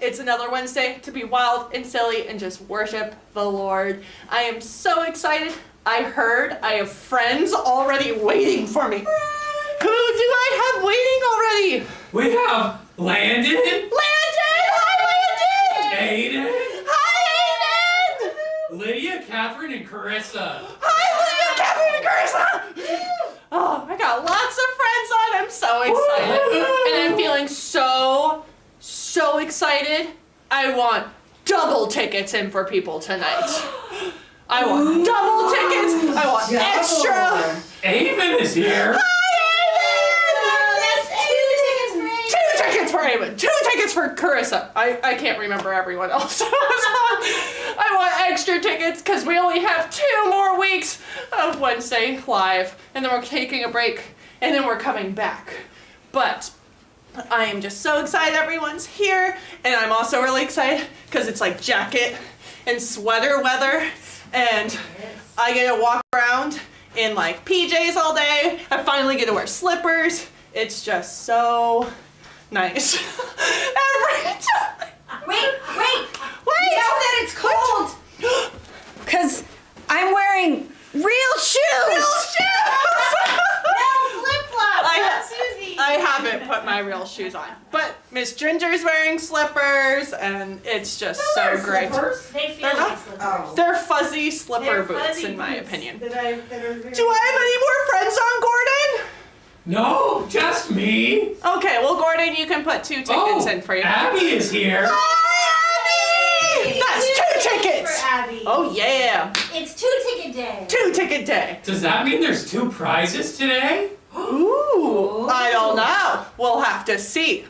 It's another Wednesday to be wild and silly and just worship the Lord. I am so excited. I heard I have friends already waiting for me. Who do I have waiting already? We have Landon. Landon! Hi, Landon! Aiden. Hi, Aiden! Lydia, Catherine, and Carissa. Hi, Lydia, Catherine, and Carissa! Oh, I got lots of friends on. I'm so excited. And I'm feeling so excited. I want double tickets in for people tonight. I want double tickets. I want extra. Avon is here. Two tickets for Avon. 2 tickets for Carissa. I can't remember everyone else. I want extra tickets because we only have 2 more weeks of Wednesday live. And then we're taking a break. And then we're coming back. But I am just so excited everyone's here. And I'm also really excited because it's like jacket and sweater weather. And I get to walk around in like PJs all day. I finally get to wear slippers. It's just so nice. Every time. Wait! You know that it's cold. Because I'm wearing real shoes. No flip-flops. Susie. I haven't put my real shoes on. But Miss Ginger's wearing slippers and it's just so great. They feel like slippers. They're fuzzy slipper They're boots fuzzy in my boots opinion. that are Do I have any more friends on, Gordon? No, just me. Okay, well Gordon, you can put 2 tickets in for you. Abby is here. Hi, Abby! That's 2 tickets! For Abby. Oh yeah, It's 2-ticket day. 2 ticket day. Does that mean there's 2 prizes today? Ooh, I don't know. We'll have to see.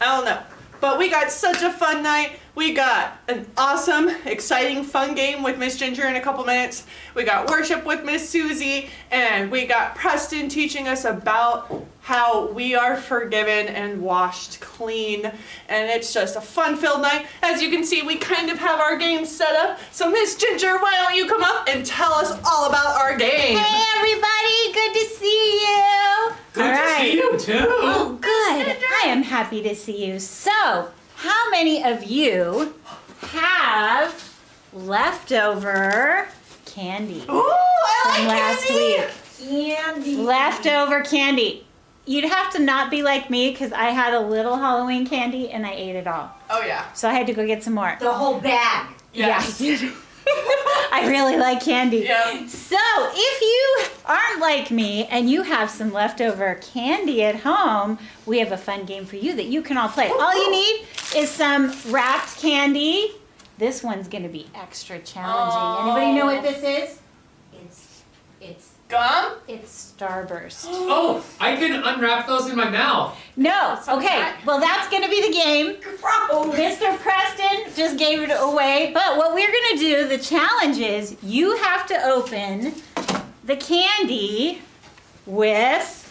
I don't know. But we got such a fun night. We got an awesome, exciting, fun game with Miss Ginger in a couple minutes. We got worship with Miss Susie, and we got Preston teaching us about how we are forgiven and washed clean. And it's just a fun-filled night. As you can see, we kind of have our game set up. So Miss Ginger, why don't you come up and tell us all about our game? Hey everybody, good to see you. Good to see you too. Oh, good. I am happy to see you. So, how many of you have leftover candy Ooh, I from like last candy. week? Candy. Leftover candy. You'd have to not be like me because I had a little Halloween candy and I ate it all. Oh yeah. So I had to go get some more. The whole bag. Yes. Yeah. I really like candy. Yeah. So if you aren't like me and you have some leftover candy at home, we have a fun game for you that you can all play. All you need is some wrapped candy. This one's going to be extra challenging. Oh. Anybody know what this is? Gum? It's Starburst. Oh, I can unwrap those in my mouth. No. So Okay. that- Well, that's going to be the game. Mr. Preston just gave it away. But what we're going to do, the challenge is you have to open the candy with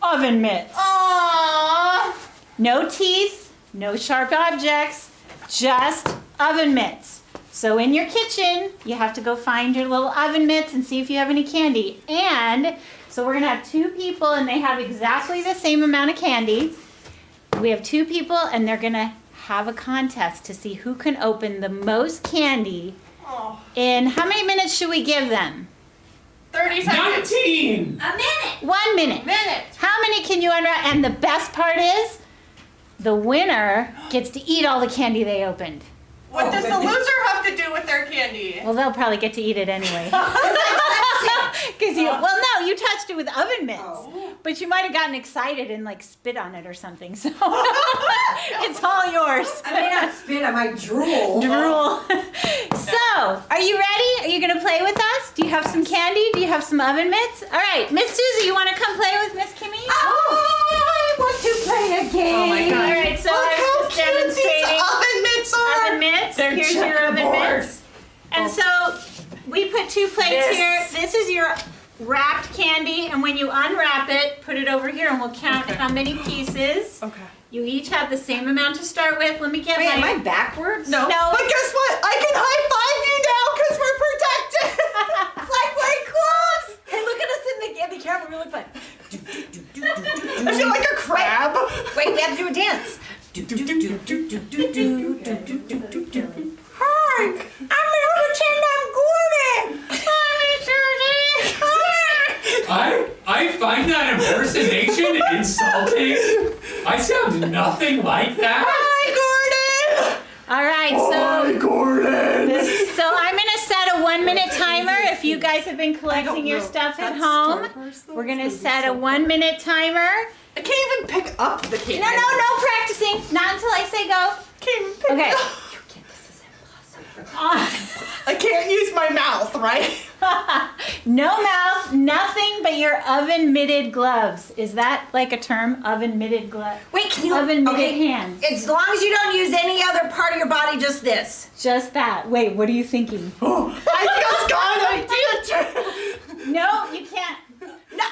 oven mitts. Aww. No teeth, no sharp objects, just oven mitts. So in your kitchen, you have to go find your little oven mitts and see if you have any candy. And so we're going to have 2 people and they have exactly the same amount of candy. We have 2 people and they're going to have a contest to see who can open the most candy Oh. in how many minutes should we give them? 30 seconds. 19. A minute. 1 minute. Minute. How many can you unwrap? And the best part is the winner gets to eat all the candy they opened. What does the loser have to do with their candy? Well, they'll probably get to eat it anyway. Because you touched it with oven mitts. Oh. But you might have gotten excited and like spit on it or something. So it's all yours. I may not spit, I might drool. Drool. So, are you ready? Are you going to play with us? Do you have some candy? Do you have some oven mitts? All right, Miss Susie, you want to come play with Miss Kimmy? I want to play a game. Oh my God. All right, so Look I how was just cute these demonstrating oven mitts are. oven mitts. They're Here's your oven checkerboard. mitts. And so we put 2 plates This. here. This is your wrapped candy, and when you unwrap it, put it over here, and we'll count how many pieces. Okay. You each have the same amount to start with. Let me get Wait, am my. I backwards? No. No. But guess what? I can high five you now because we're protected. It's like wearing gloves. Hey, look at us in the camera. We look fun. I feel like a crab. Wait, we have to do a dance. Hi, I'm gonna pretend I'm Gordon. I find that impersonation insulting. I sound nothing like that. Hi, Gordon. All right, so I'm gonna set a 1-minute timer. If you guys have been collecting your stuff at home, we're gonna set a 1-minute timer. I can't even pick up the candy. No practicing. Not until I say go. Can't even pick Okay. it up. I can't use my mouth, right? No mouth, nothing but your oven mitted gloves. Is that like a term? Oven mitted gloves. Wait, can you? Oven mitted hands. As long as you don't use any other part of your body, just this. Just that. Wait, what are you thinking? I just got an idea. No, you can't. No.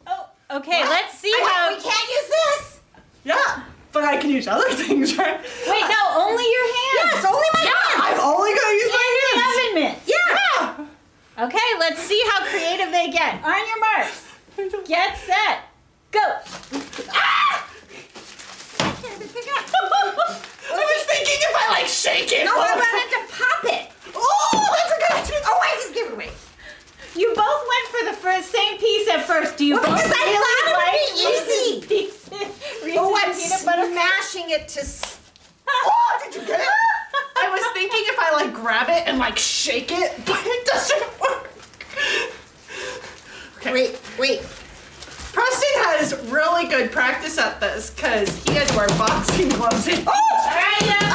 Oh, okay. Let's see We how. can't use this. Yeah, but I can use other things, right? Wait, no, only your hands. Yes, only my hands. I've only got to use my And the hands. oven mitts. Yeah. Okay, let's see how creative they get. On your marks. Get set. Go. I was thinking if I like shake it. No, I wanted to pop it. Oh, that's a good idea. Oh, I just give it away. You both went for the same piece at first. Do you both because I really thought it would like be easy. Reese's Pieces? Reese's Oh, I'm peanut butter? smashing it to. Oh, did you get it? I was thinking if I like grab it and like shake it, but it doesn't work. Okay. Wait. Preston has really good practice at this because he had to wear boxing gloves. All right, yeah. No,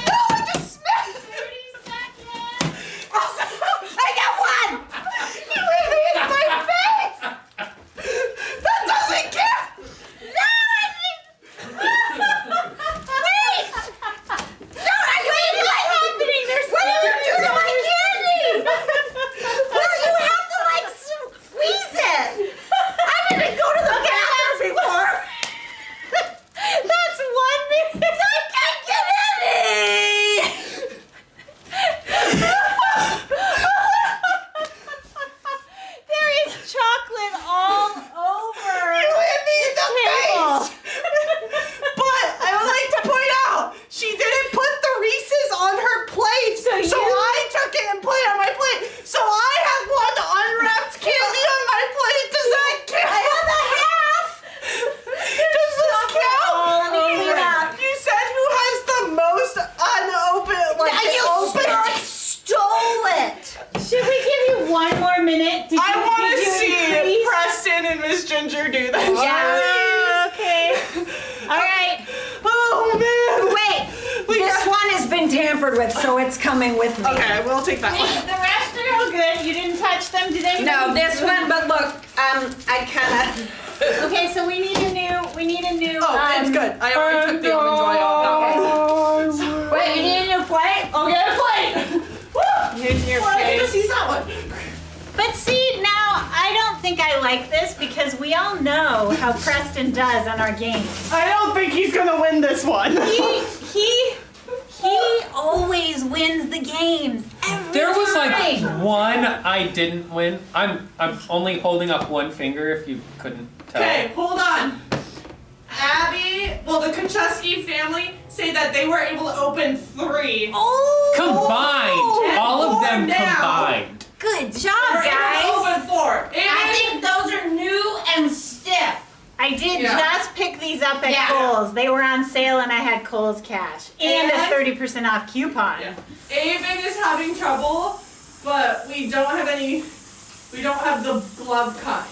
I just smashed 30 seconds. I got one. You hit me in my face. That doesn't count. No, I didn't. Wait. No, are you eating my happening? There's What did you do to my there's- candy? Well, you have to like squeeze it. I didn't go to the bathroom before. That's 1 minute. I can't get any. There is chocolate all over. You hit me in the table. face. But I would like to point out, she didn't put the Reese's on her plate, so I took it and put it on my plate. So I have one unwrapped candy on my plate. Does that count? I have a half. Does this count? You said who has the most unopened, like You open. stole it. Should we give you 1 more minute? Did I you- want did to you see increase? Preston and Miss Ginger do this. Yeah. Okay. All right. Oh man. Wait, this one has been tampered with, so it's coming with me. Okay, we'll take that Hey, one. the rest are all good. You didn't touch them, did anybody? No, this one, but look, I kind of. Okay, so we need a new. Oh, it's good. I already took the oven joy off that one. Wait, you need a new plate? I'll get a plate. Woo! Here's your Well, I get to face. see that one. But see, now I don't think I like this because we all know how Preston does on our games. I don't think he's gonna win this one. He always wins the games. Every There was like time. one I didn't win. I'm only holding up one finger if you couldn't tell. Okay, hold on. Abby, well, the Konchesky family say that they were able to open 3. Oh, Combined. All of them Four now. combined. good job, We're able to guys. open 4. I think those are new and stiff. I did Yeah. just pick these up at Yeah. Kohl's. They were on sale and I had Kohl's cash. And a And- 30% off coupon. Yeah. Avon is having trouble, but we don't have the glove kind.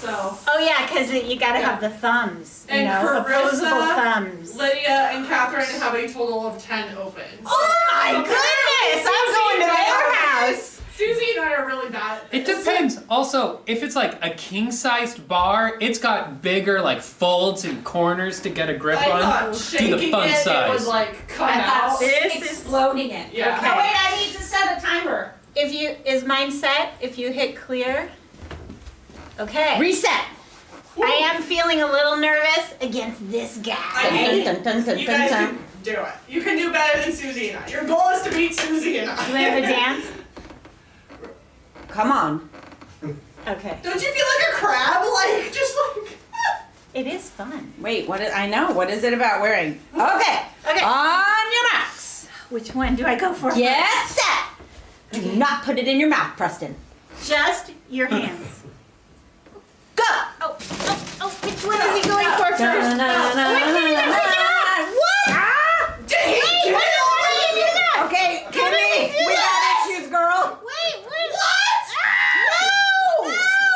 So Oh yeah, because you gotta Yeah. have the thumbs. You And know, opposable Carissa, thumbs. Lydia and Catherine have a total of 10 open. Oh my goodness! I'm going to their house. Susie and I are really bad at It this. depends. Also, if it's like a king-sized bar, it's got bigger like folds and corners to get a grip I on. thought shaking Do the fun it size. would like come I thought out. This is- exploding it. Yeah. Okay. Oh, wait, I need to set a timer. Is mine set? If you hit clear. Okay. Reset. I am feeling a little nervous against this guy. I mean, Dun, dun, dun, you dun, guys dun. can do it. You can do better than Susie and I. Your goal is to beat Susie and I. Do we have a dance? Come on. Okay. Don't you feel like a crab? Like, just like... It is fun. Wait, I know. What is it about wearing? Okay. Okay. On your marks. Which one do I go for? Get set. Do not put it in your mouth, Preston. Just your hands. Go. Oh, which one is he going for first? What? Wait, what are you doing that? Okay, Kimmy, we got issues, girl. Wait, what? What?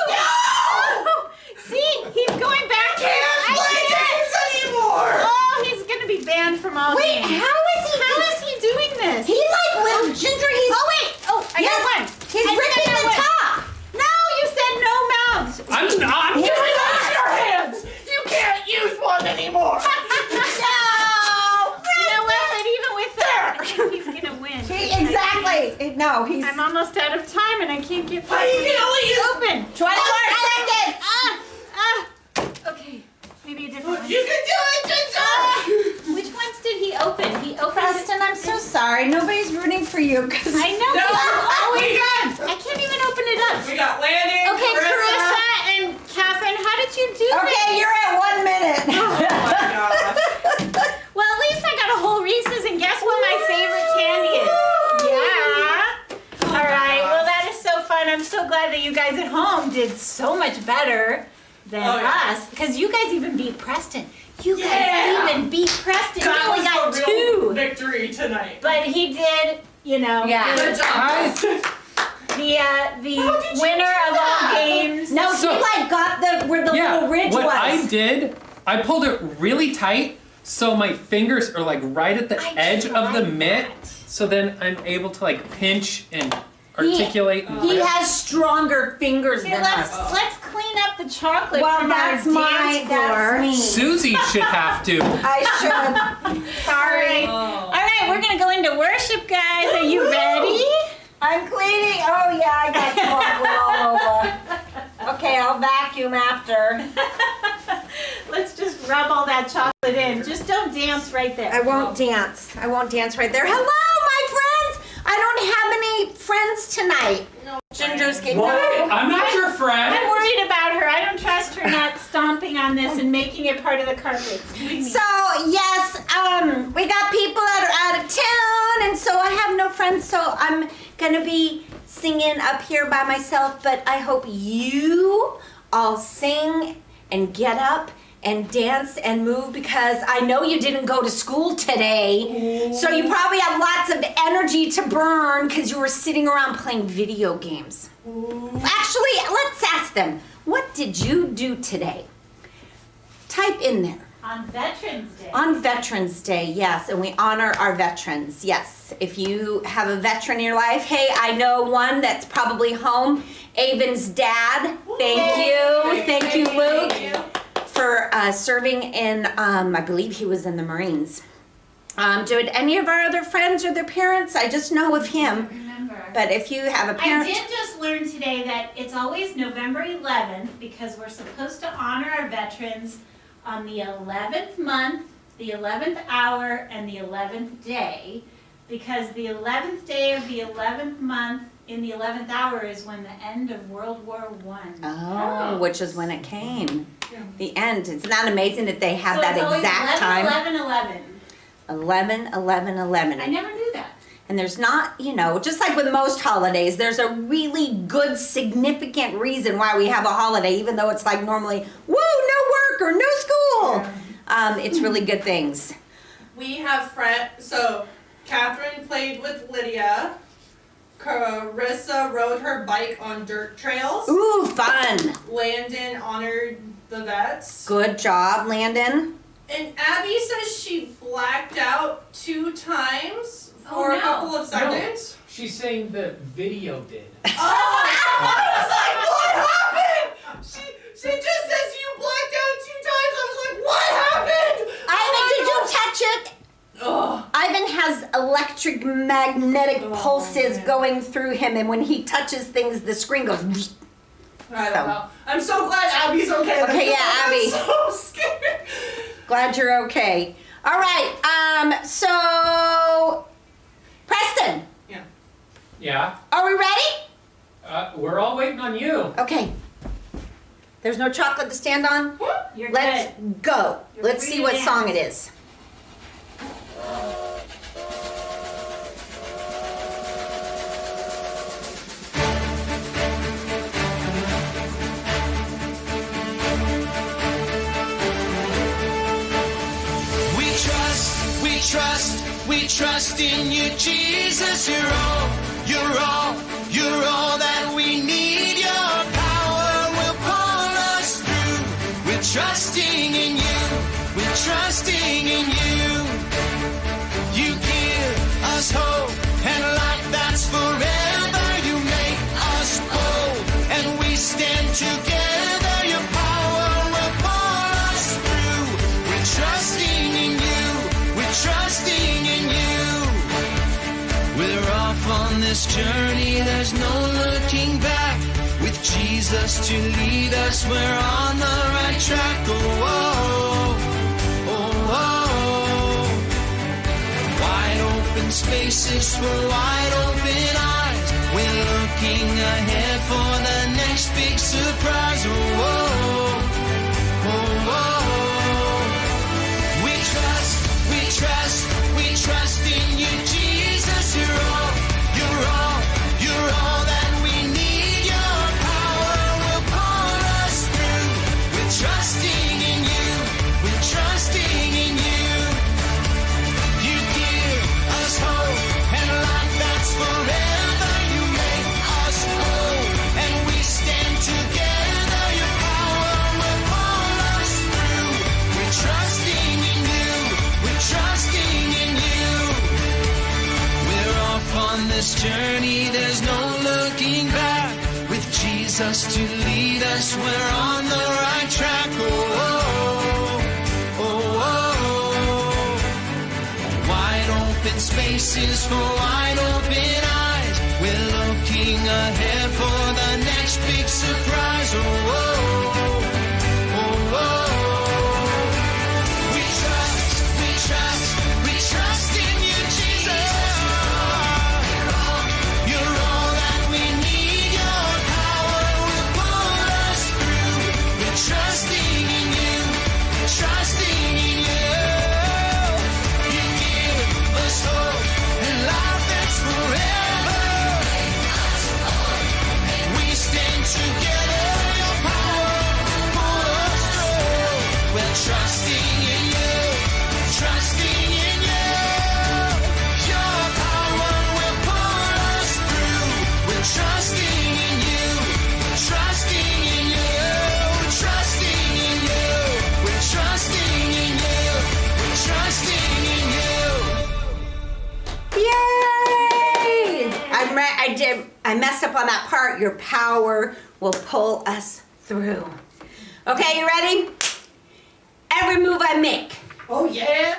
No! See, he's going back. Can't play games anymore. Oh, he's gonna be banned from all Wait, games. how is he doing this? He like little Ginger, he's... Oh wait! Oh, I Yes, got one. he's I think ripping I got the one. top. No, you said no mouths. I'm not. Wash your hands! You can't use one anymore! No. You know what? But even with that, I think he's gonna win. Exactly. No, he's... I'm almost out of time and I can't get But you can only use... open. 20 more seconds. Okay, maybe a different one. You can do it, Ginger! Which ones did he open? He opened. Preston, I'm so sorry. Nobody's rooting for you because... I know. No, Always we got... I can't even open it up. We got Landon, Okay, Carissa and Catherine, how did you do Okay, this? you're at 1 minute. Oh my gosh. Well, at least I got a whole Reese's, and guess what my favorite candy is? Yeah. All right. Well, that is so fun. I'm so glad that you guys at home did so much better than us, because you guys even beat Preston. You guys even beat Preston. He That only was got a real 2, victory tonight. but he did. You know. Yeah. Good job. Guys, The winner of all games. No, So- he like got where the little ridge what was. I did, I pulled it really tight so my fingers are like right at the edge of the mitt. So then I'm able to like pinch and articulate. and He rip. has stronger fingers Here, than let's us. clean up the chocolate Well, from that's our my, dance floor. that's me. Susie should have to. I should. Sorry. All right, we're gonna go into worship, guys. Are you ready? I'm cleaning. Oh yeah, I got chocolate all over. Okay, I'll vacuum after. Let's just rub all that chocolate in. Just don't dance right there. I won't dance. I won't dance right there. Hello, my friends. I don't have any friends tonight. No. Ginger's getting What? I'm not your I'm friend. worried about her. I don't trust her not stomping on this and making it part of the carpet. So yes, we got people that are out of town, and so I have no friends. So I'm gonna be singing up here by myself. But I hope you all sing and get up and dance and move, because I know you didn't go to school today. So you probably have lots of energy to burn because you were sitting around playing video games. Actually, let's ask them, what did you do today? Type in there. On Veterans Day. On Veterans Day, yes, and we honor our veterans, yes. If you have a veteran in your life, hey, I know one that's probably home, Avon's dad. Thank you, Luke, for serving in, I believe he was in the Marines. Did any of our other friends or their parents? I just know of him, Remember. but if you have a I parent. did just learn today that it's always November 11th because we're supposed to honor our veterans on the 11th month, the 11th hour, and the 11th day, because the 11th day of the 11th month in the 11th hour is when the end of World War I. Oh, which is when it came. The end. It's not amazing that they have So that it's always exact 11, time. 11, 11. 11. I never knew that. And there's not, just like with most holidays, there's a really good, significant reason why we have a holiday, even though it's like normally, woo, no work or no school. It's really good things. We have friends. So Catherine played with Lydia. Carissa rode her bike on dirt trails. Ooh, fun. Landon honored the vets. Good job, Landon. And Abby says she blacked out 2 times for Oh, a no. couple of seconds. She's saying the video did. Oh, I was like, what happened? She just says you blacked out 2 times. I was like, what happened? Ivan, did you touch it? Oh, Ivan has electric magnetic pulses going through him, and when he touches things, the screen goes. I don't know. I'm so glad Abby's okay. Okay, yeah, I'm Abby. so scared. Glad you're okay. All right, so Preston, Yeah. are we ready? We're all waiting on you. Okay. There's no chocolate to stand on? You're Let's good. go. You're Let's free see to what dance. song it is. We trust in you, Jesus. You're all that we need. Your power will pull us through. We're trusting in you. We're trusting in you. You give us hope and life that's forever. You make us bold and we stand together. Your power will pull us through. We're trusting in you. We're trusting in you. We're off on this journey. There's no looking back. With Jesus to lead us, we're on the right track. Oh, oh, oh, oh. Wide open spaces for wide open eyes. We're looking ahead for the next big surprise. Oh, oh, oh, oh. We trust in you, Jesus. You're all that we need. Your power will pull us through. We're trusting in you. We're trusting in you. You give us hope and life that's forever. You make us whole and we stand together. Your power will pull us through. We're trusting in you. We're trusting in you. We're off on this journey. There's no looking back. With Jesus to lead us, we're on the right track. Oh, oh, oh, oh. Wide open spaces for wide open eyes. We're looking ahead for the next big surprise. Oh, oh, oh, oh. We trust in you, Jesus. You're all that we need. Your power will pull us through. We're trusting in you. Trusting in you. You give us hope and life that's forever. We stand together. Your power will pull us through. We're trusting in you. Trusting in you. Your power will pull us through. We're trusting in you. Trusting in you. Trusting in you. We're trusting in you. We're trusting in you. Yay! I messed up on that part. Your power will pull us through. Okay, you ready? Every move I make. Oh yeah.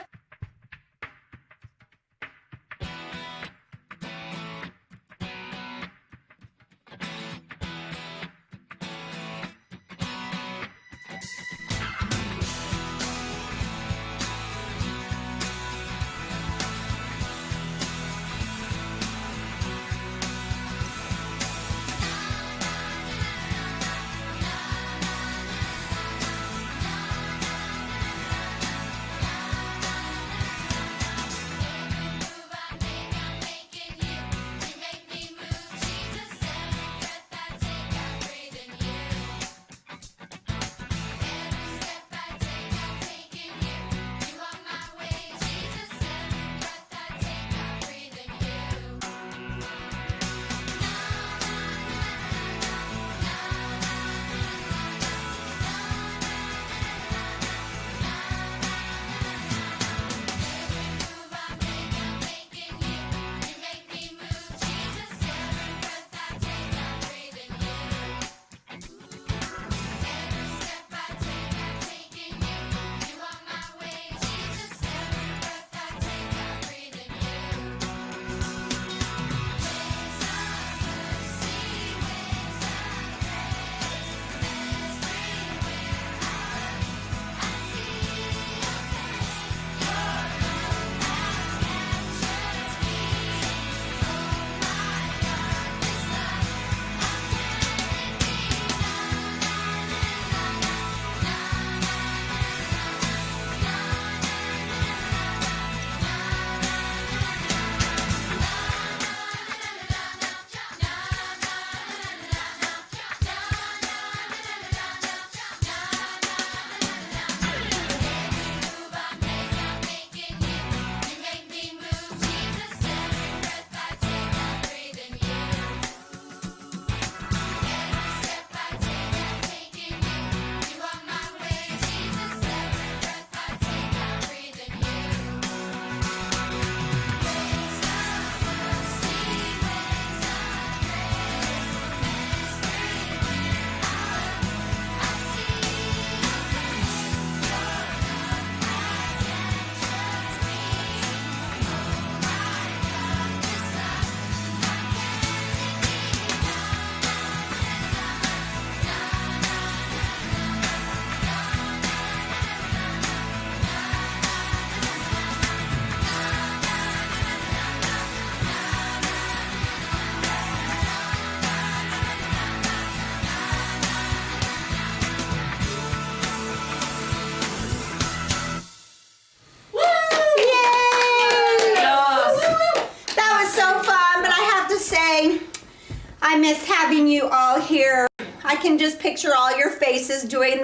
can just picture all your faces doing the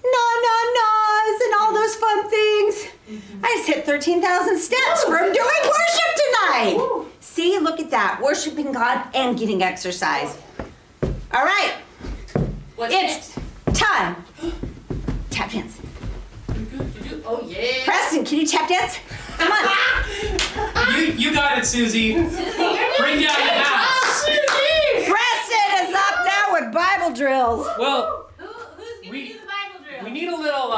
na-na-nas and all those fun things. I just hit 13,000 steps from doing worship tonight. See, look at that. Worshiping God and getting exercise. All right. What's It's time. Tap dance. Oh, yeah. Preston, can you tap dance? Come on. You got it, Susie. Bring down the house. Preston is up now with Bible drills. Well, Who's gonna We- do the Bible drill? we need a little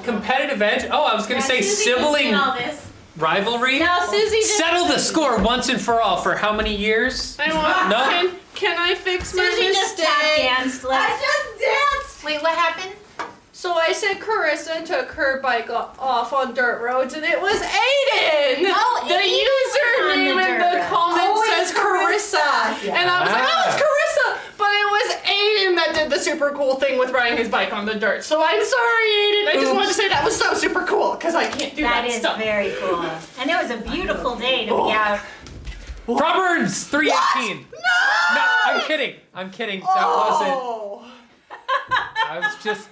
competitive edge. Oh, I was gonna say Susie just sibling did all this. rivalry. No, Susie just Settle the score once and for all. For how many years? I want. No? Can I fix my Susie just tap mistake? danced. just danced. Wait, what happened? So I said Carissa took her bike off on dirt roads, and it was Aiden. No, the Aiden was on username the in dirt the road. comments Oh, says it's Carissa, Carissa. and I was like, oh, it's Carissa, but it was Aiden that did the super cool thing with riding his bike on the dirt. So I'm sorry, Aiden. I just wanted to say that was so super cool because I can't do that, That is stuff. very cool. And it was a beautiful day to be out. Proverbs 3:18. No, I'm kidding. I'm kidding. That wasn't. Oh. I was just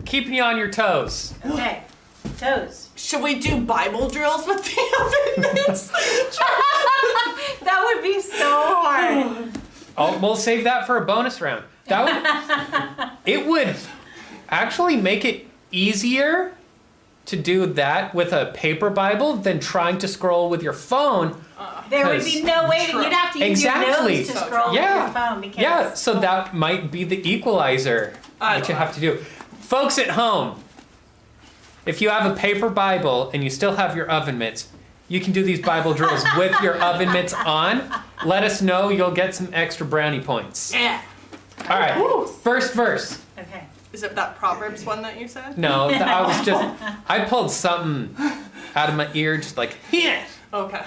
keeping you on your toes. Okay. Toes. Should we do Bible drills with the oven mitts? That would be so hard. Oh, we'll save that for a bonus round. That would. It would actually make it easier to do that with a paper Bible than trying to scroll with your phone. There would be no way that you'd have to use Exactly. your nose to scroll with your phone because Yeah, so that might be the equalizer that you have to do. Folks at home, if you have a paper Bible and you still have your oven mitts, you can do these Bible drills with your oven mitts on. Let us know, you'll get some extra brownie points. Yeah. All right, first verse. Okay. Is it that Proverbs one that you said? No, I pulled something out of my ear, just like, yeah. Okay.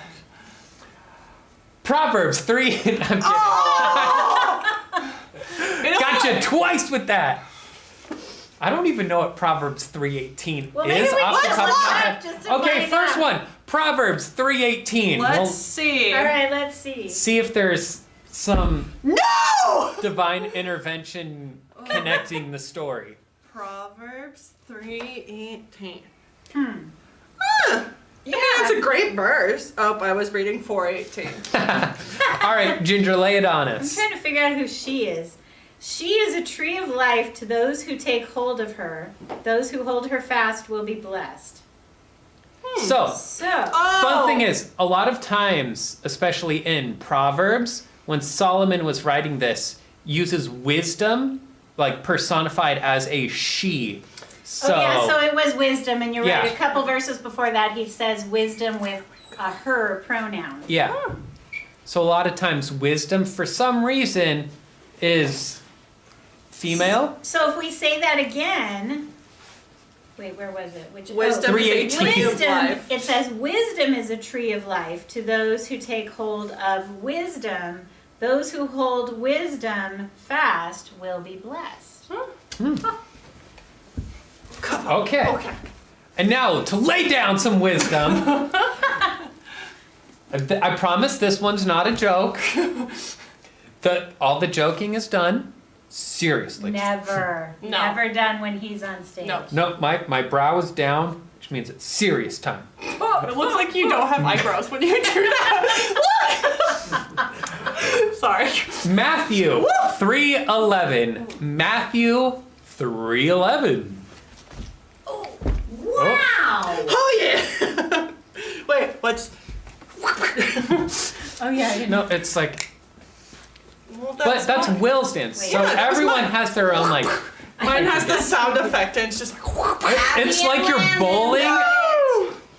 Proverbs 3, I'm kidding. Got you twice with that. I don't even know what Proverbs 3:18 Well, maybe is we off the can top of my look head. up just to Okay, find first out. one. Proverbs 3:18. Let's We'll see. All right, let's see. see if there's some No! divine intervention connecting the story. Proverbs 3:18. Yeah. That's a great verse. Oh, I was reading 4:18. All right, Ginger, lay it on I'm us. trying to figure out who she is. She is a tree of life to those who take hold of her. Those who hold her fast will be blessed. So, So, fun thing is, a lot of times, especially in Proverbs, when Solomon was writing this, uses wisdom, like personified as a she. So, so it was wisdom, and you're Yeah. right. A couple verses before that, he says wisdom with a her pronoun. yeah. So a lot of times, wisdom, for some reason, is female. So if we say that again, wait, where was it? Wisdom is a 3:18. tree of Wisdom, life. it says, wisdom is a tree of life to those who take hold of wisdom. Those who hold wisdom fast will be blessed. Okay. And now, to lay down some wisdom. I promise this one's not a joke. All the joking is done. Seriously. Never. No. Never done when he's on stage. No. No, my brow is down, which means it's serious time. Oh, it looks like you don't have eyebrows when you do that. Look! Sorry. Matthew 3:11. Matthew 3:11. Wow! Oh, yeah. Wait, what's... Oh, yeah. I didn't No, it's like, Well, but that's mine. Will's dance. Wait. So Yeah, that's everyone mine. has their own like. Mine has the sound effect and it's just like... It's like you're bowling.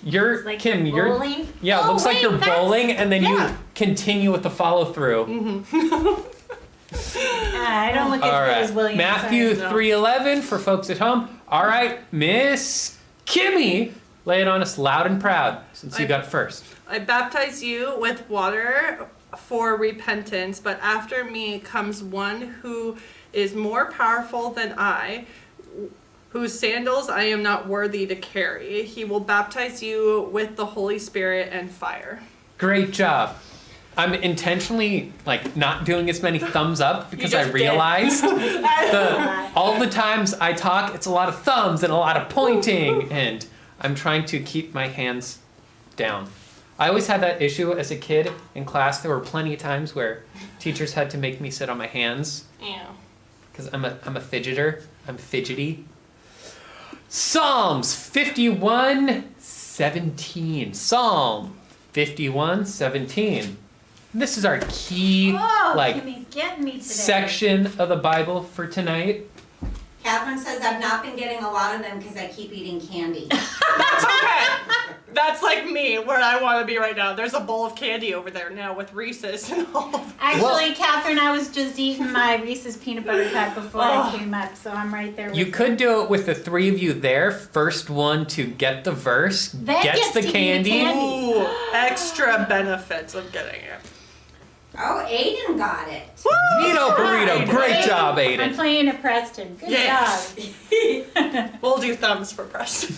You're like Kim. you're You're bowling? yeah. It Oh, looks like wait, you're that's- bowling, and then yeah. you continue with the follow through. I don't look as All good right, as William. Matthew sorry. 3:11 for folks at home. All right, Miss Kimmy, lay it on us loud and proud since you got first. I baptize you with water for repentance, but after me comes one who is more powerful than I, whose sandals I am not worthy to carry. He will baptize you with the Holy Spirit and fire. Great job. I'm intentionally like not doing as many thumbs up because I just did. realized all the times I talk, it's a lot of thumbs and a lot of pointing, and I'm trying to keep my hands down. I always had that issue as a kid in class. There were plenty of times where teachers had to make me sit on my hands Yeah. because I'm a fidgeter. I'm fidgety. Psalms 51:17. Psalm 51:17. This is our key Oh, like Kimmy's getting me today. section of the Bible for tonight. Catherine says I've not been getting a lot of them because I keep eating candy. That's okay. That's like me, where I want to be right now. There's a bowl of candy over there now with Reese's and all of Actually, Catherine, I was just eating my Reese's peanut butter cup before I came up, so I'm right there with You could do it with the three of you there. First one to get the verse That gets gets the to eat the candy. candy. Ooh, extra benefits of getting it. Oh, Aiden got it. Neato burrito. Great job, I'm Aiden. playing a Preston. Good Yes. job. We'll do thumbs for Preston.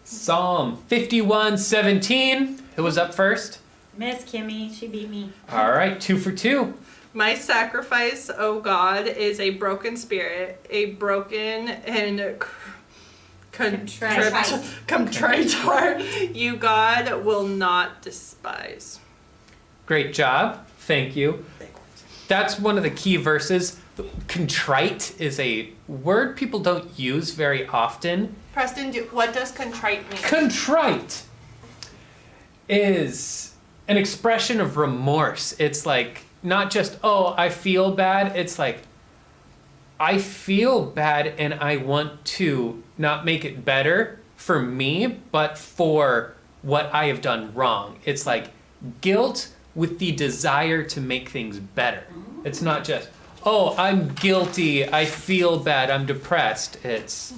Psalm 51:17. Who was up first? Miss Kimmy, she beat me. All right, 2 for 2. My sacrifice, O God, is a broken spirit, a broken and contrite heart. You, God, will not despise. Great job. Thank you. That's one of the key verses. Contrite is a word people don't use very often. Preston, what does contrite mean? Contrite is an expression of remorse. It's like not just, oh, I feel bad. It's like, I feel bad and I want to not make it better for me, but for what I have done wrong. It's like guilt with the desire to make things better. It's not just, oh, I'm guilty, I feel bad, I'm depressed. It's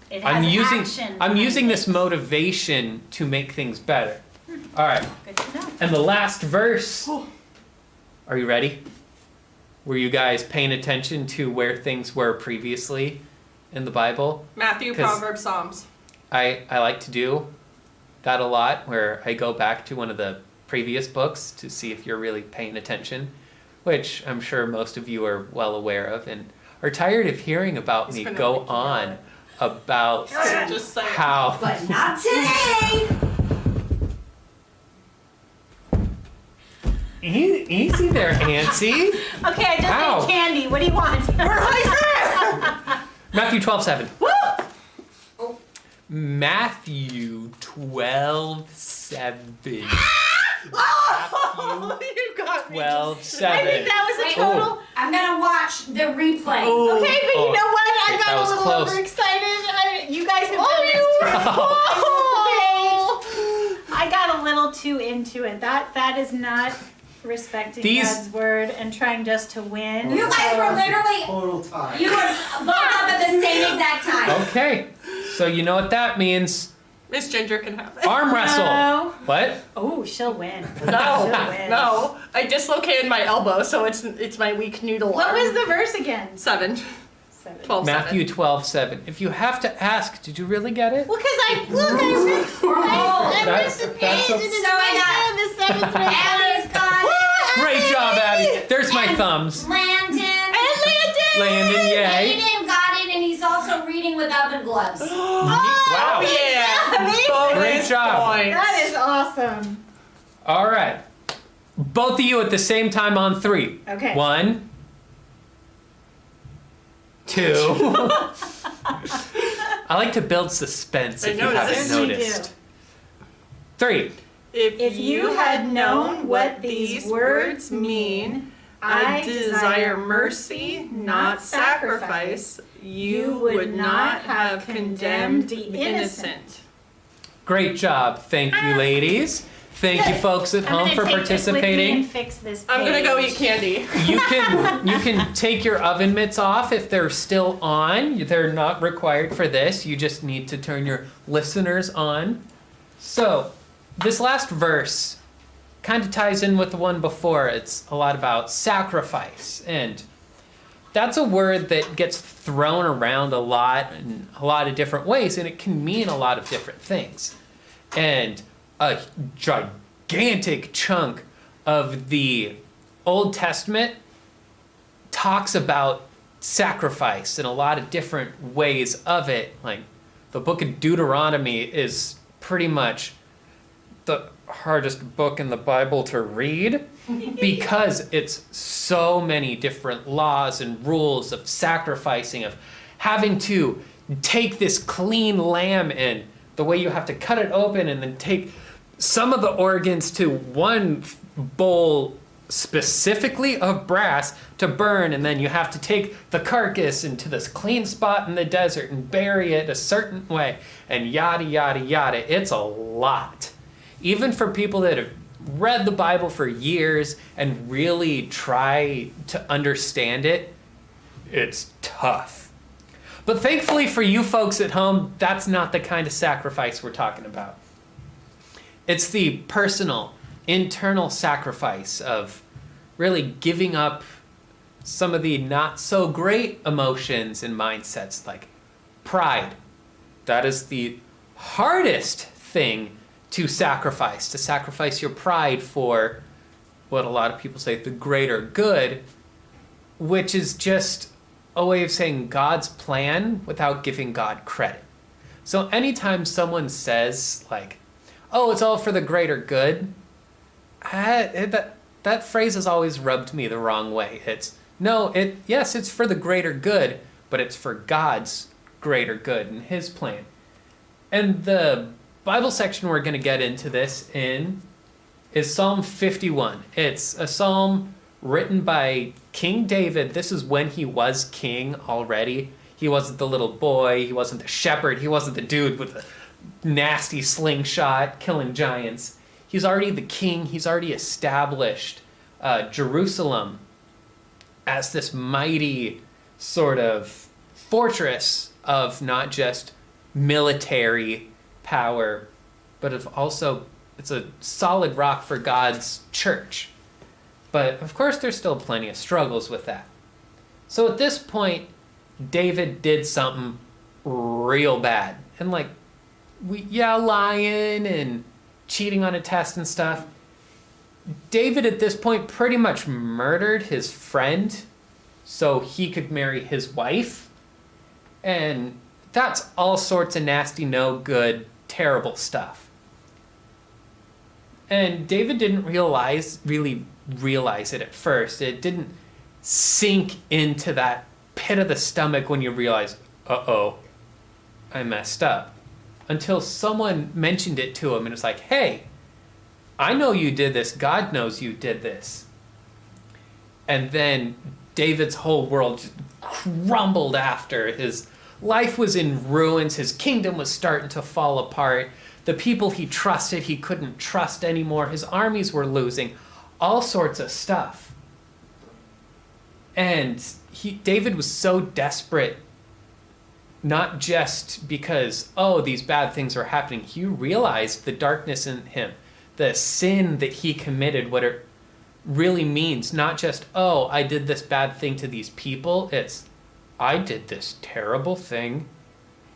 It I'm has using action I'm behind using it. this motivation to make things better. All right. Good to know. And the last verse. Are you ready? Were you guys paying attention to where things were previously in the Bible? Matthew, 'Cause- Proverbs, Psalms. I like to do that a lot, where I go back to one of the previous books to see if you're really paying attention, which I'm sure most of you are well aware of and are tired of hearing about He's me gonna go make you on yell about Just say it. how But not today. easy there, Nancy. Okay, I just Ow. ate candy. What do you want? Matthew 12:7. Woo! Matthew 12:7. Oh, you got me. 12:7. I think that was a Wait. total. I'm gonna watch the replay. Oh. Okay, but Oh, you know what? I that got a was little close. overexcited. You guys have done this too. Oh. I got a little too into it. That is not respecting These- God's word and trying just to win. You guys were literally, Total tie. you were both up at the same exact time. Okay. So you know what that means. Miss Ginger can have it. Arm wrestle. No. What? Oh, she'll win. No, She'll win. no. I dislocated my elbow, so it's my weak noodle What arm. was the verse again? 7? 12, Matthew 12:7. If you have to ask, did you really get it? Well, because I read the That's- page that's a- and it's So I right got- there in the seventh grade. Abby's got it. Great job, Abby. There's my thumbs. Landon. Landon, yay. Aiden got it, and he's also reading with oven gloves. Wow. Yeah. Abby. Bonus Great job. points. That is awesome. All right. Both of you at the same time on 3. Okay. 1, 2. I like to build suspense I if you noticed. haven't Certainly do. noticed. 3. If you had known what these words mean, I desire mercy, not sacrifice, you would not have condemned the innocent. Great job. Thank you, ladies. Thank you, folks at I'm home, gonna for take this with me participating. and fix this I'm gonna go page. eat candy. You can take your oven mitts off if they're still on. They're not required for this. You just need to turn your listeners on. So, this last verse kind of ties in with the one before. It's a lot about sacrifice, and that's a word that gets thrown around a lot in a lot of different ways, and it can mean a lot of different things. And a gigantic chunk of the Old Testament talks about sacrifice in a lot of different ways of it. Like the book of Deuteronomy is pretty much the hardest book in the Bible to read because it's so many different laws and rules of sacrificing, of having to take this clean lamb and the way you have to cut it open and then take some of the organs to one bowl specifically of brass to burn, and then you have to take the carcass into this clean spot in the desert and bury it a certain way, and yada yada yada. It's a lot. Even for people that have read the Bible for years and really try to understand it, it's tough. But thankfully for you folks at home, that's not the kind of sacrifice we're talking about. It's the personal, internal sacrifice of really giving up some of the not so great emotions and mindsets like pride. That is the hardest thing to sacrifice your pride for what a lot of people say the greater good, which is just a way of saying God's plan without giving God credit. So anytime someone says like, oh, it's all for the greater good, that phrase has always rubbed me the wrong way. Yes, it's for the greater good, but it's for God's greater good and his plan. And the Bible section we're going to get into this in is Psalm 51. It's a psalm written by King David. This is when he was king already. He wasn't the little boy. He wasn't the shepherd. He wasn't the dude with the nasty slingshot killing giants. He's already the king. He's already established Jerusalem as this mighty sort of fortress of not just military power, but of also it's a solid rock for God's church. But of course, there's still plenty of struggles with that. So at this point, David did something real bad. And lying and cheating on a test and stuff. David at this point pretty much murdered his friend so he could marry his wife. And that's all sorts of nasty, no good, terrible stuff. And David didn't really realize it at first. It didn't sink into that pit of the stomach when you realize, uh-oh, I messed up. Until someone mentioned it to him and it's like, hey, I know you did this. God knows you did this. And then David's whole world just crumbled after. His life was in ruins. His kingdom was starting to fall apart. The people he trusted, he couldn't trust anymore. His armies were losing. All sorts of stuff. And David was so desperate, not just because, these bad things are happening. He realized the darkness in him, the sin that he committed, what it really means. Not just, I did this bad thing to these people. It's, I did this terrible thing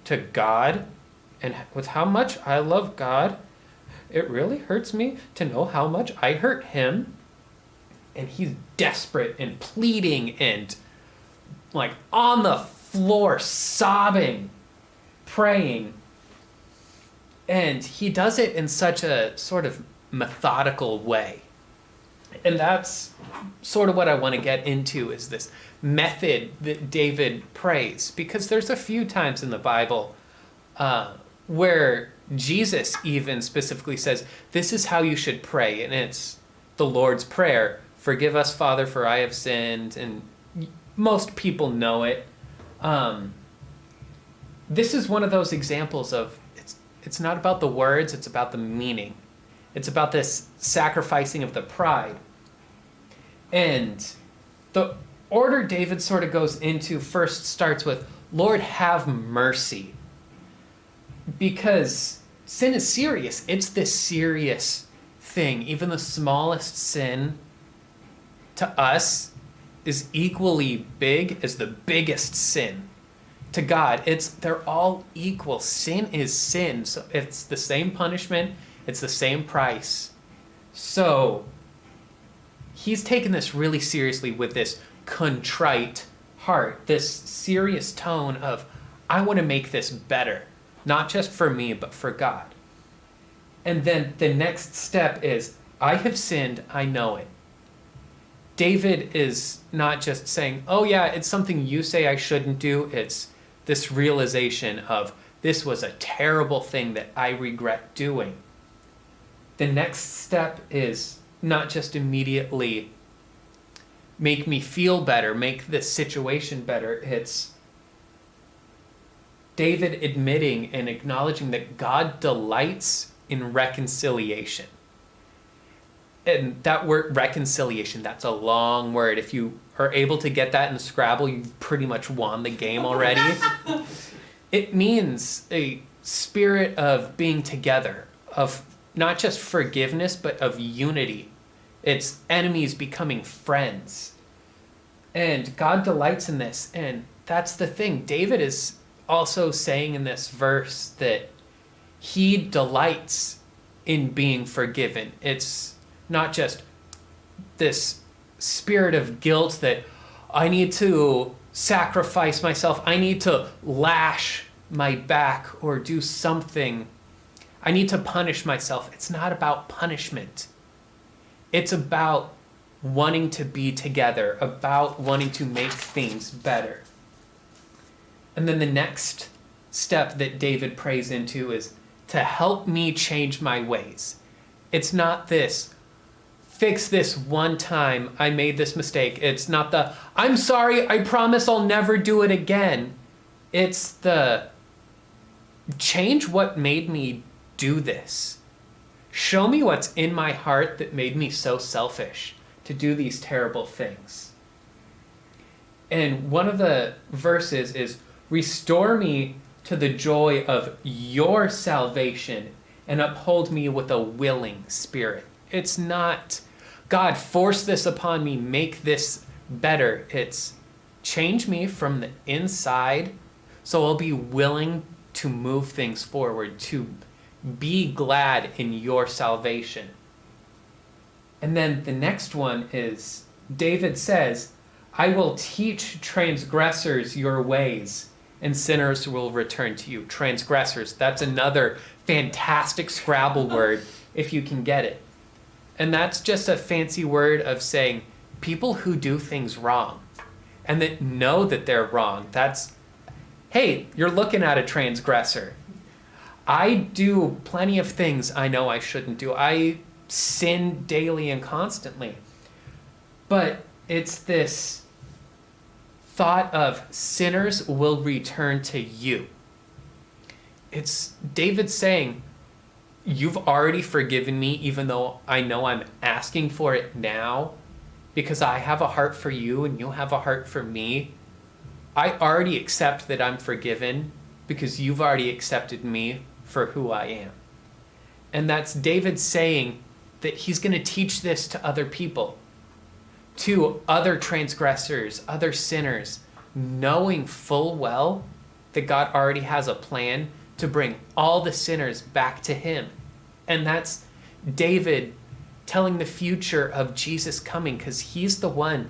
to God. And with how much I love God, it really hurts me to know how much I hurt him. And he's desperate and pleading and on the floor sobbing, praying. And he does it in such a sort of methodical way. And that's sort of what I want to get into, is this method that David prays. Because there's a few times in the Bible where Jesus even specifically says, this is how you should pray. And it's the Lord's Prayer. Forgive us, Father, for I have sinned. And most people know it. This is one of those examples of it's not about the words, it's about the meaning. It's about this sacrificing of the pride. And the order David sort of goes into first starts with, Lord, have mercy. Because sin is serious. It's this serious thing. Even the smallest sin to us is equally big as the biggest sin. To God, they're all equal. Sin is sin. So it's the same punishment. It's the same price. So he's taken this really seriously with this contrite heart, this serious tone of, I want to make this better, not just for me, but for God. And then the next step is, I have sinned, I know it. David is not just saying, oh yeah, it's something you say I shouldn't do. It's this realization of, this was a terrible thing that I regret doing. The next step is not just immediately make me feel better, make this situation better. It's David admitting and acknowledging that God delights in reconciliation. And that word reconciliation, that's a long word. If you are able to get that in Scrabble, you've pretty much won the game already. It means a spirit of being together, of not just forgiveness, but of unity. It's enemies becoming friends. And God delights in this. And that's the thing. David is also saying in this verse that he delights in being forgiven. It's not just this spirit of guilt that I need to sacrifice myself. I need to lash my back or do something. I need to punish myself. It's not about punishment. It's about wanting to be together, about wanting to make things better. And then the next step that David prays into is to help me change my ways. It's not this, fix this one time I made this mistake. It's not the, I'm sorry, I promise I'll never do it again. It's the, change what made me do this. Show me what's in my heart that made me so selfish to do these terrible things. And one of the verses is, restore me to the joy of your salvation and uphold me with a willing spirit. It's not, God, force this upon me, make this better. It's change me from the inside so I'll be willing to move things forward, to be glad in your salvation. And then the next one is, David says, I will teach transgressors your ways, and sinners will return to you. Transgressors, that's another fantastic Scrabble word if you can get it. And that's just a fancy word of saying people who do things wrong and that know that they're wrong. That's, hey, you're looking at a transgressor. I do plenty of things I know I shouldn't do. I sin daily and constantly. But it's this thought of sinners will return to you. It's David saying, you've already forgiven me, even though I know I'm asking for it now, because I have a heart for you and you have a heart for me. I already accept that I'm forgiven because you've already accepted me for who I am. And that's David saying that he's going to teach this to other people, to other transgressors, other sinners, knowing full well that God already has a plan to bring all the sinners back to him. And that's David telling the future of Jesus coming, because he's the one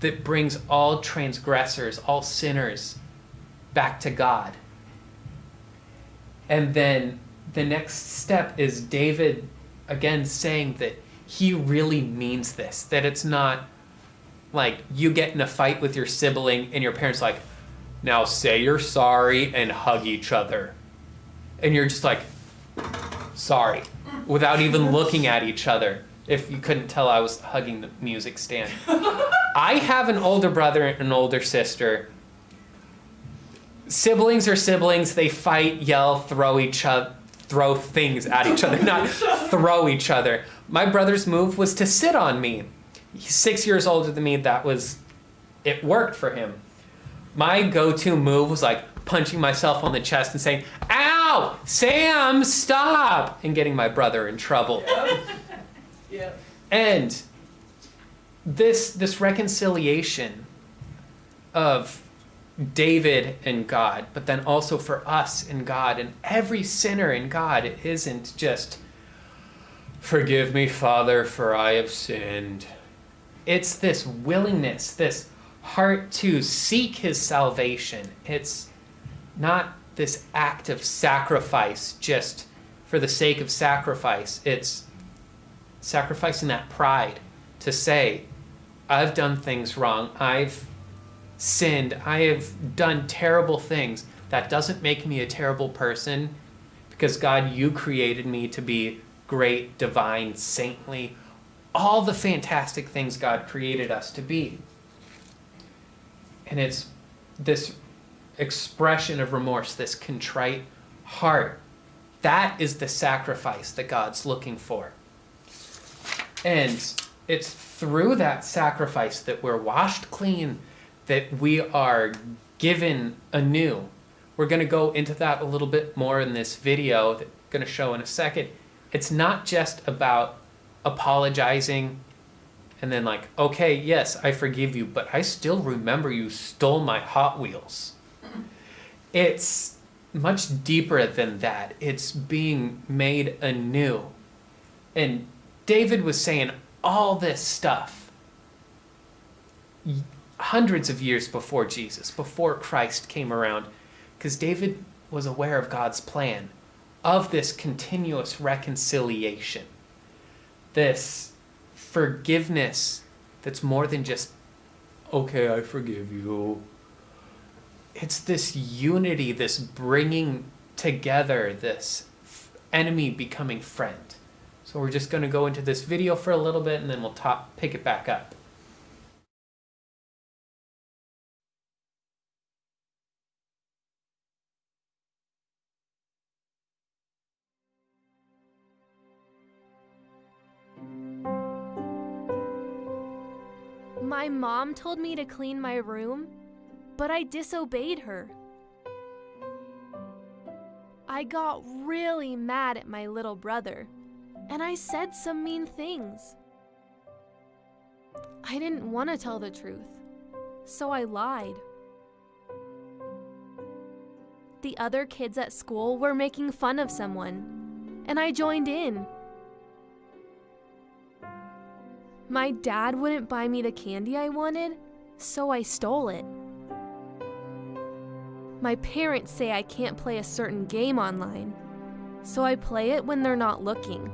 that brings all transgressors, all sinners back to God. And then the next step is David again saying that he really means this, that it's not like you get in a fight with your sibling and your parents like, now say you're sorry and hug each other. And you're just like, sorry, without even looking at each other. If you couldn't tell, I was hugging the music stand. I have an older brother and an older sister. Siblings are siblings. They fight, yell, throw things at each other, not throw each other. My brother's move was to sit on me. He's 6 years older than me. It worked for him. My go-to move was like punching myself on the chest and saying, ow, Sam, stop, and getting my brother in trouble. Yeah. And this reconciliation of David and God, but then also for us and God, and every sinner in God, it isn't just, Forgive me, Father, for I have sinned. It's this willingness, this heart to seek his salvation. It's not this act of sacrifice just for the sake of sacrifice. It's sacrificing that pride to say, I've done things wrong. I've sinned. I have done terrible things. That doesn't make me a terrible person, because God, you created me to be great, divine, saintly, all the fantastic things God created us to be. And it's this expression of remorse, this contrite heart. That is the sacrifice that God's looking for. And it's through that sacrifice that we're washed clean, that we are given anew. We're going to go into that a little bit more in this video that I'm going to show in a second. It's not just about apologizing and then like, okay, yes, I forgive you, but I still remember you stole my Hot Wheels. It's much deeper than that. It's being made anew. And David was saying all this stuff hundreds of years before Jesus, before Christ came around, because David was aware of God's plan of this continuous reconciliation, this forgiveness that's more than just, okay, I forgive you. It's this unity, this bringing together, this enemy becoming friend. So we're just going to go into this video for a little bit, and then we'll pick it back up. My mom told me to clean my room, but I disobeyed her. I got really mad at my little brother, and I said some mean things. I didn't want to tell the truth, so I lied. The other kids at school were making fun of someone, and I joined in. My dad wouldn't buy me the candy I wanted, so I stole it. My parents say I can't play a certain game online, so I play it when they're not looking.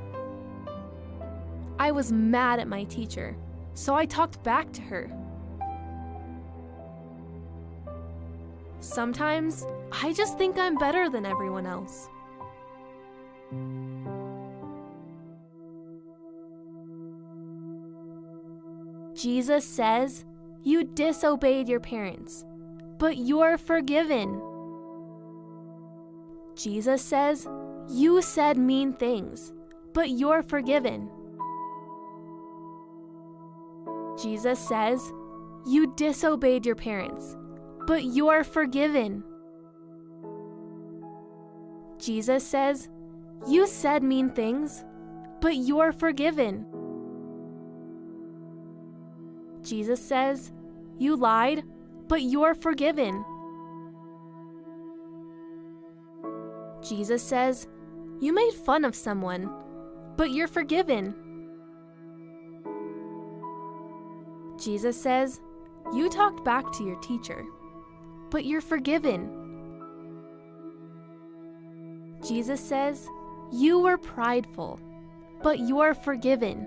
I was mad at my teacher, so I talked back to her. Sometimes, I just think I'm better than everyone else. Jesus says, you disobeyed your parents, but you're forgiven. Jesus says, you said mean things, but you're forgiven. Jesus says, you disobeyed your parents, but you're forgiven. Jesus says, you said mean things, but you're forgiven. Jesus says, you lied, but you're forgiven. Jesus says, you made fun of someone, but you're forgiven. Jesus says, you talked back to your teacher, but you're forgiven. Jesus says, you were prideful, but you're forgiven.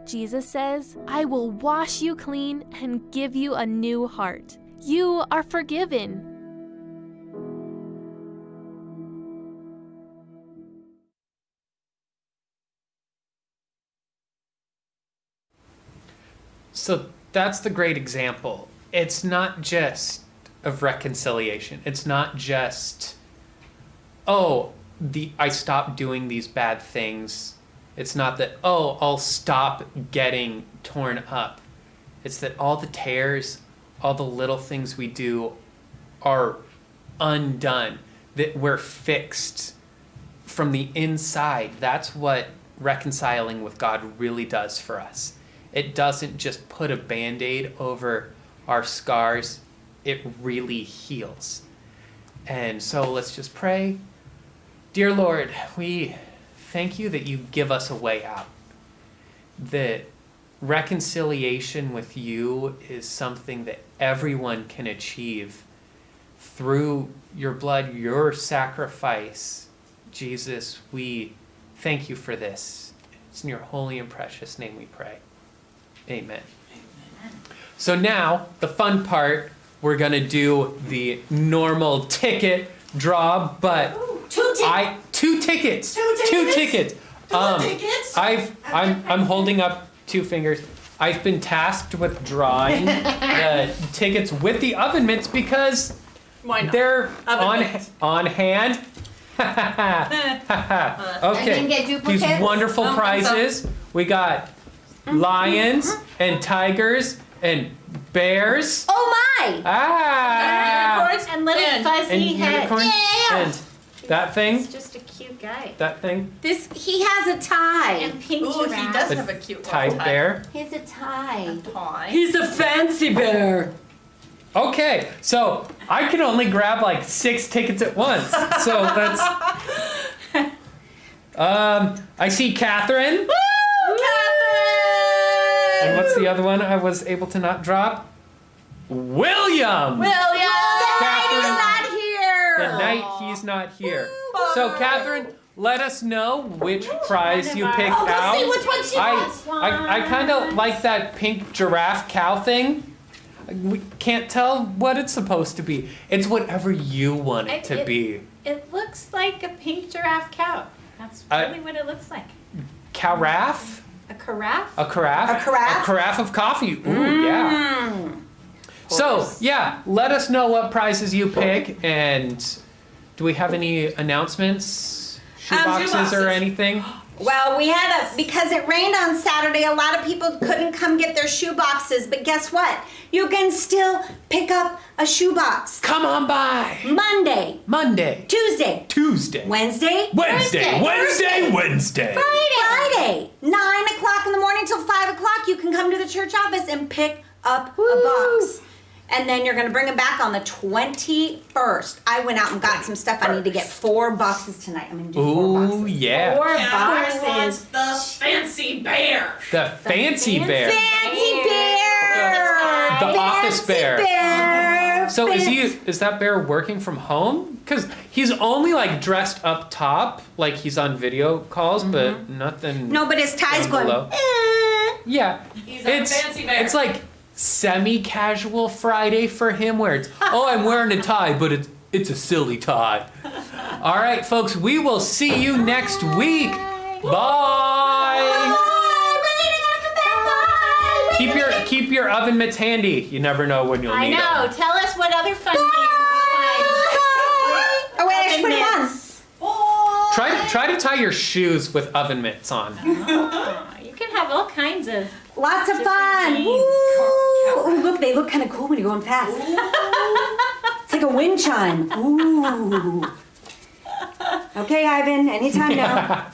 Jesus says, I will wash you clean and give you a new heart. You are forgiven. So that's the great example. It's not just of reconciliation. It's not just, I stopped doing these bad things. It's not that, I'll stop getting torn up. It's that all the tears, all the little things we do are undone, that we're fixed from the inside. That's what reconciling with God really does for us. It doesn't just put a Band-Aid over our scars. It really heals. And so let's just pray. Dear Lord, we thank you that you give us a way out. That reconciliation with you is something that everyone can achieve through your blood, your sacrifice. Jesus, we thank you for this. It's in your holy and precious name we pray. Amen. So now, the fun part, we're going to do the normal ticket draw, but two tickets. Two tickets. I'm holding up 2 fingers. I've been tasked with drawing the tickets with the oven mitts because Why not? they're Oven mitts. on hand. I Okay. didn't get These duplicates. wonderful Oh, prizes. We got lions and tigers and bears. Oh my! Ah! And little And- fuzzy And head. unicorn. And that He's thing. just a cute guy. That thing. He has a tie. And pink Ooh, he giraffe. does The have a cute Tie little bear. He has a tie. tie. He's a fancy bear. Okay, so I can only grab like 6 tickets at once. So that's. I see Catherine. And what's the other one I was able to not drop? William! Catherine, Not here. the night he's not here. So, Catherine, let us know which prize you picked Oh, out. let's see which one she wants. I kind of like that pink giraffe cow thing. We can't tell what it's supposed to be. It's whatever you want it to be. It looks like a pink giraffe cow. That's really what it looks like. Carafe? A carafe? A carafe? A carafe? A carafe of coffee. Ooh, yeah. So, yeah, let us know what prizes you pick, and do we have any announcements? Shoeboxes or shoeboxes. anything? Well, because it rained on Saturday, a lot of people couldn't come get their shoe boxes, but guess what? You can still pick up a shoebox. Come on by. Monday, Monday. Tuesday, Tuesday. Wednesday, Wednesday. Wednesday. Friday, 9 o'clock in the morning till 5 o'clock. You can come to the church office and pick up a box. And then you're going to bring them back on the 21st. I went out and got some stuff. I need to get 4 boxes tonight. I'm going to do 4 Ooh, boxes. yeah. 4 Catherine wants boxes. the fancy bear. The fancy bear. Fancy bear! The office bear. Bear! So is that bear working from home? Because he's only like dressed up top, like he's on video calls, but nothing. No, but his tie's down going. below. Yeah. He's a fancy bear. It's like semi-casual Friday for him where it's, oh, I'm wearing a tie, but it's a silly tie. All right, folks, we will see you next week. Bye. Keep your oven mitts handy. You never know when you'll I need know. them. Tell us what other fun games you Oh, wait, I should put find. it on. Try to tie your shoes with oven mitts on. You can have all kinds of. Lots of fun. games. Ooh, look, they look kind of cool when you're going fast. It's like a wind chime. Ooh. Okay, Ivan, anytime now.